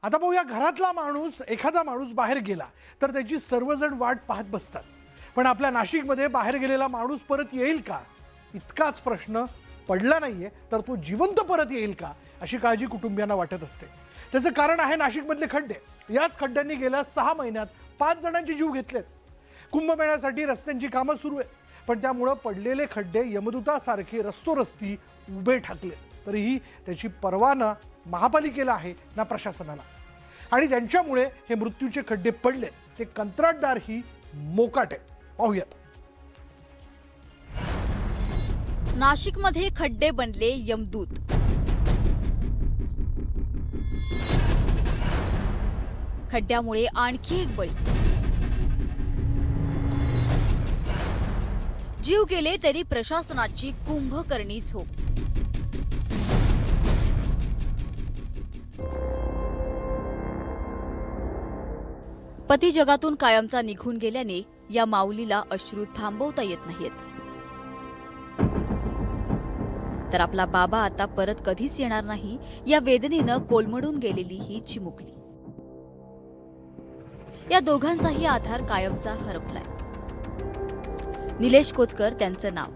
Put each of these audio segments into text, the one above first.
आता पाहूया, घरातला माणूस एखादा माणूस बाहेर गेला तर त्याची सर्वजण वाट पाहत बसतात, पण आपल्या नाशिकमध्ये बाहेर गेलेला माणूस परत येईल का इतकाच प्रश्न पडला नाहीये, तर तो जिवंत परत येईल का अशी काळजी कुटुंबियांना वाटत असते. त्याचं कारण आहे नाशिकमधले खड्डे. याच खड्ड्यांनी गेल्या 6 महिन्यात 5 जणांचे जीव घेतलेत. कुंभमेळ्यासाठी रस्त्यांची कामं सुरू आहेत, पण त्यामुळे पडलेले खड्डे यमदूतासारखे रस्तोरस्ती उभे ठाकले. तरीही त्याची पर्वा ना महापालिकेला आहे ना प्रशासनाला, आणि त्यांच्यामुळे हे मृत्यूचे खड्डे पडले. ते कंत्राटदार ही मोकाट आहे. पाहूयात. नाशिकमध्ये खड्डे बनले यमदूत. खड्ड्यामुळे आणखी एक बळी. जीव गेले तरी प्रशासनाची कुंभकर्णी झोप. पती जगातून कायमचा निघून गेल्याने या माऊलीला अश्रू थांबवता येत नाहीत. तर आपला बाबा आता परत कधीच येणार नाही या वेदनेनं कोलमडून गेलेली ही चिमुकली. या दोघांचाही आधार कायमचा हरपलाय. निलेश कोतकर त्यांचं नाव.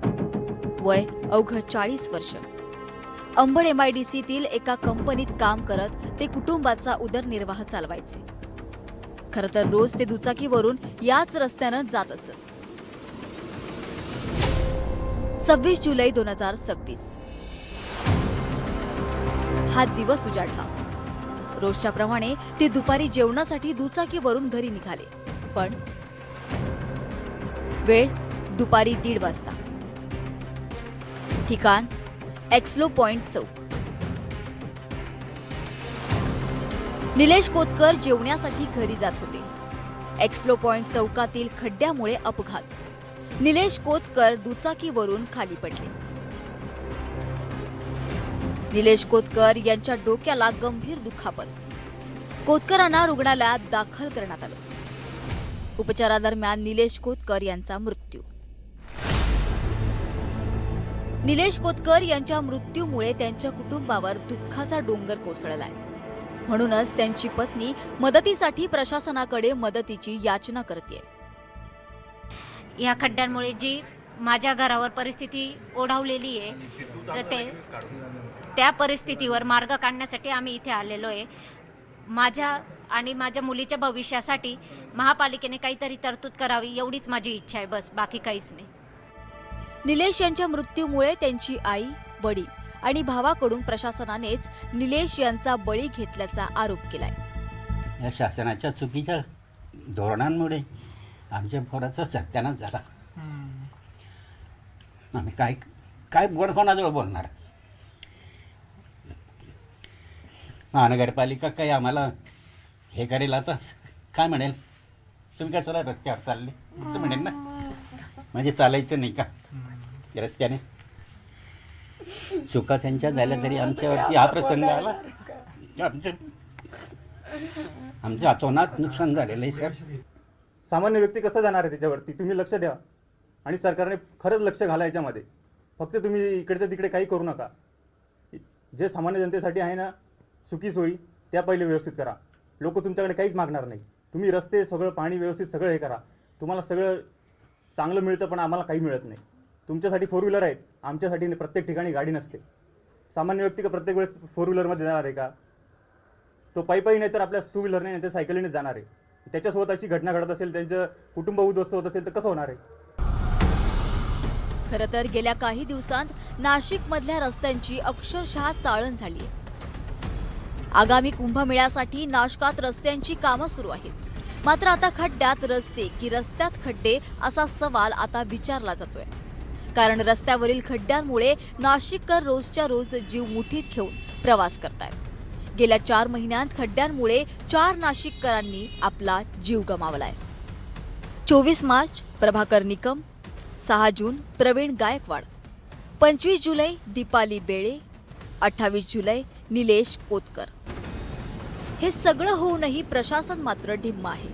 वय अवघं 40 वर्ष. अंबड MIDCतील एका कंपनीत काम करत ते कुटुंबाचा उदरनिर्वाह चालवायचे. खरं तर रोज ते दुचाकीवरून याच रस्त्यानं जात असत. 26 जुलै 2026 हा दिवस उजाडला. रोजच्या प्रमाणे ते दुपारी जेवणासाठी दुचाकीवरून घरी निघाले, पण वेळ दुपारी 1:30 वाजता. ठिकाण एक्सलो पॉइंट चौक. निलेश कोतकर जेवण्यासाठी घरी जात होते. एक्सलो पॉइंट चौकातील खड्ड्यामुळे अपघात. निलेश कोतकर दुचाकीवरून खाली पडले. निलेश कोतकर यांच्या डोक्याला गंभीर दुखापत. कोतकरांना रुग्णालयात दाखल करण्यात आलं. उपचारादरम्यान निलेश कोतकर यांचा मृत्यू. निलेश कोतकर यांच्या मृत्यूमुळे त्यांच्या कुटुंबावर दुःखाचा डोंगर कोसळलाय. म्हणूनच त्यांची पत्नी मदतीसाठी प्रशासनाकडे मदतीची याचना करते. या खड्ड्यांमुळे जी माझ्या घरावर परिस्थिती ओढावलेली आहे, तर त्या परिस्थितीवर मार्ग काढण्यासाठी आम्ही इथे आलेलो आहे. माझ्या आणि माझ्या मुलीच्या भविष्यासाठी महापालिकेने काहीतरी तरतूद करावी एवढीच माझी इच्छा आहे, बस, बाकी काहीच नाही. निलेश यांच्या मृत्यूमुळे त्यांची आई, वडील आणि भावाकडून प्रशासनानेच निलेश यांचा बळी घेतल्याचा आरोप केलाय. या शासनाच्या चुकीच्या धोरणांमुळे आमच्या पोराचा सत्यानाश झाला. आम्ही काय कोणाजवळ बोलणार. महानगरपालिका काही आम्हाला हे करेल, आता काय म्हणेल, तुम्ही कशाला रस्त्यावर चालले असं म्हणेल ना. म्हणजे चालायचं नाही का रस्त्याने. चुका त्यांच्या झाल्या तरी आमच्यावरती हा प्रसंग आला. आमचं अतोनात नुकसान झालेलं आहे सर. सामान्य व्यक्ती कसं जाणार आहे त्याच्यावरती, तुम्ही लक्ष द्या. आणि सरकारने खरंच लक्ष घाला याच्यामध्ये. फक्त तुम्ही इकडचं तिकडे काही करू नका. जे सामान्य जनतेसाठी आहे ना सुखी सोयी, त्या पहिले व्यवस्थित करा. लोक तुमच्याकडे काहीच मागणार नाही. तुम्ही रस्ते सगळं, पाणी व्यवस्थित सगळं हे करा. तुम्हाला सगळं चांगलं मिळतं, पण आम्हाला काही मिळत नाही. तुमच्यासाठी 4 व्हीलर आहेत, आमच्यासाठी प्रत्येक ठिकाणी गाडी नसते. सामान्य व्यक्ती का प्रत्येक वेळेस 4 व्हीलरमध्ये जाणार आहे का? तो पायी नाही तर आपल्या 2 व्हीलर नाही तर सायकलीनेच जाणार आहे. त्याच्यासोबत अशी घटना घडत असेल, त्यांचं कुटुंब उद्ध्वस्त होत असेल, तर कसं होणार आहे? खरं तर गेल्या काही दिवसांत नाशिकमधल्या रस्त्यांची अक्षरशः चाळण झाली आहे. आगामी कुंभमेळ्यासाठी नाशकात रस्त्यांची कामं सुरू आहेत. मात्र आता खड्ड्यात रस्ते की रस्त्यात खड्डे असा सवाल आता विचारला जातोय. कारण रस्त्यावरील खड्ड्यांमुळे नाशिककर रोजच्या रोज जीव मुठीत घेऊन प्रवास करतायत. गेल्या 4 महिन्यात खड्ड्यांमुळे 4 नाशिककरांनी आपला जीव गमावलाय. 24 मार्च प्रभाकर निकम, 6 जून प्रवीण गायकवाड, 25 जुलै दीपाली बेळे, 28 जुलै निलेश कोतकर. हे सगळं होऊनही प्रशासन मात्र ढिम्म आहे.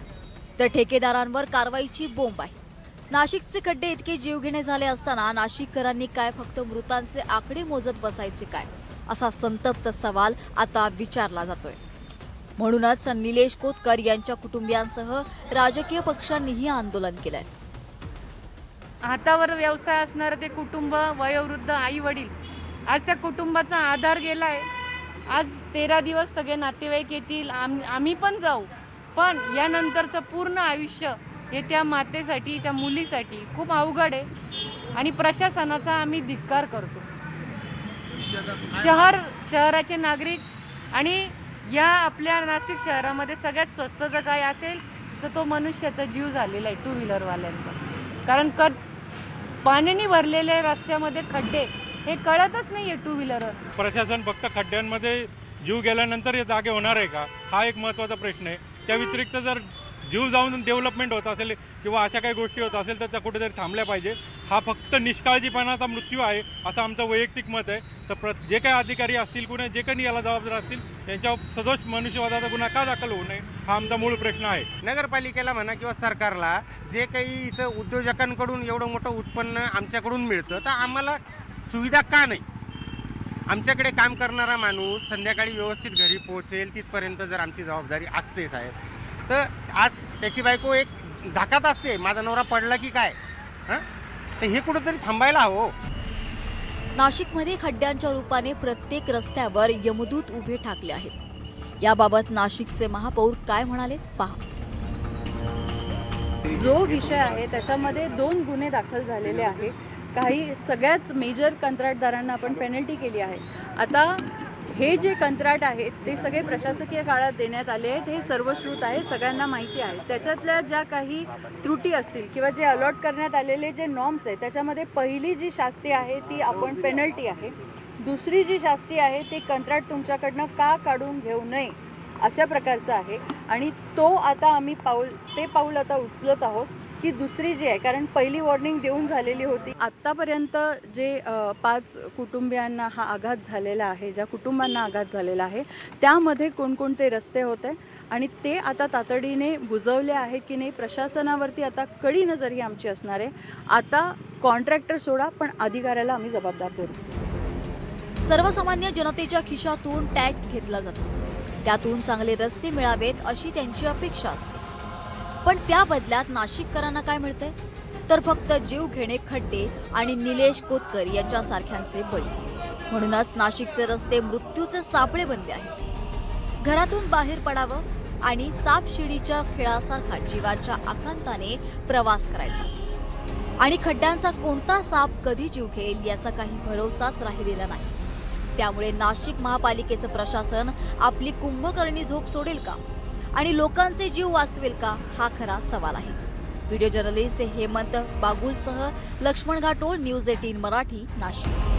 तर ठेकेदारांवर कारवाईची बोंब आहे. नाशिकचे खड्डे इतके जीवघेणे झाले असताना नाशिककरांनी काय फक्त मृतांचे आकडे मोजत बसायचे काय, असा संतप्त सवाल आता विचारला जातोय. म्हणूनच निलेश कोतकर यांच्या कुटुंबियांसह राजकीय पक्षांनीही आंदोलन केलंय. हातावर व्यवसाय असणारं ते कुटुंब, वयोवृद्ध आई वडील, आज त्या कुटुंबाचा आधार गेलाय. आज 13 दिवस सगळे नातेवाईक येतील, आम्ही पण जाऊ, पण यानंतरचं पूर्ण आयुष्य हे त्या मातेसाठी, त्या मुलीसाठी खूप अवघड आहे आणि प्रशासनाचा आम्ही धिक्कार करतो. शहराचे नागरिक आणि या आपल्या नाशिक शहरामध्ये सगळ्यात स्वस्त जर काय असेल तर तो मनुष्याचा जीव झालेला आहे, टू व्हीलरवाल्यांचा. कारण पाण्याने भरलेले रस्त्यामध्ये खड्डे हे कळतच नाहीये टू व्हीलरवर. प्रशासन फक्त खड्ड्यांमध्ये जीव गेल्यानंतर हे जागे होणार आहे का, हा एक महत्त्वाचा प्रश्न आहे. त्या व्यतिरिक्त जर जीव जाऊन डेव्हलपमेंट होत असेल किंवा अशा काही गोष्टी होत असेल तर त्या कुठेतरी थांबल्या पाहिजे. हा फक्त निष्काळजीपणाचा मृत्यू आहे असं आमचं वैयक्तिक मत आहे. तर जे काही अधिकारी असतील, कुणा जे काही याला जबाबदार असतील, त्यांच्यावर सदोष मनुष्यवधाचा गुन्हा का दाखल होऊ नये हा आमचा मूळ प्रश्न आहे. नगरपालिकेला म्हणा किंवा सरकारला जे काही इथं उद्योजकांकडून एवढं मोठं उत्पन्न आमच्याकडून मिळतं, तर आम्हाला सुविधा का नाही? आमच्याकडे काम करणारा माणूस संध्याकाळी व्यवस्थित घरी पोहोचेल तिथपर्यंत जर आमची जबाबदारी असते साहेब, तर आज त्याची बायको एक धाकात असते, माझा नवरा पडला की काय, हां, तर हे कुठंतरी थांबायला हवं. नाशिकमध्ये खड्ड्यांच्या रूपाने प्रत्येक रस्त्यावर यमदूत उभे ठाकले आहेत. याबाबत नाशिकचे महापौर काय म्हणाले पहा. जो विषय आहे त्याच्यामध्ये 2 गुन्हे दाखल झालेले आहे. काही सगळ्याच मेजर कंत्राटदारांना आपण पेनल्टी केली आहे. आता हे जे कंत्राट आहेत ते सगळे प्रशासकीय काळात देण्यात आले आहेत, हे सर्वश्रुत आहे, सगळ्यांना माहिती आहे. त्याच्यातल्या ज्या काही त्रुटी असतील किंवा जे अलॉट करण्यात आलेले जे नॉर्म्स आहेत त्याच्यामध्ये पहिली जी शास्ती आहे ती आपण पेनल्टी आहे. दुसरी जी शास्ती आहे ते कंत्राट तुमच्याकडनं का काढून घेऊ नये अशा प्रकारचं आहे. आणि तो आता आम्ही पाऊल आता उचलत आहोत की दुसरी जी आहे, कारण पहिली वॉर्निंग देऊन झालेली होती. आत्तापर्यंत जे 5 कुटुंबियांना हा आघात झालेला आहे, ज्या कुटुंबांना आघात झालेला आहे त्यामध्ये कोणकोणते रस्ते होते आणि ते आता तातडीने बुजवले आहेत की नाही, प्रशासनावरती आता कडी नजर ही आमची असणार आहे. आता कॉन्ट्रॅक्टर सोडा, पण अधिकाऱ्याला आम्ही जबाबदार धरू. सर्वसामान्य जनतेच्या खिशातून टॅक्स घेतला जातो, त्यातून चांगले रस्ते मिळावेत अशी त्यांची अपेक्षा असते. पण त्या बदल्यात नाशिककरांना काय मिळते तर फक्त जीव घेणे खड्डे आणि निलेश कोतकर यांच्यासारख्यांचे बळी. म्हणूनच नाशिकचे रस्ते मृत्यूचे सापळे बनले आहेत. घरातून बाहेर पडावं आणि सापशिडीच्या खेळासारखा जीवाच्या आकांताने प्रवास करायचा आणि खड्ड्यांचा कोणता साप कधी जीव घेईल याचा काही भरोसाच राहिलेला नाही. त्यामुळे नाशिक महापालिकेचं प्रशासन आपली कुंभकर्णी झोप सोडेल का आणि लोकांचे जीव वाचवेल का हा खरा सवाल आहे. व्हिडिओ जर्नलिस्ट हेमंत बागुलसह लक्ष्मण घाटोळ, न्यूज 18 मराठी, नाशिक.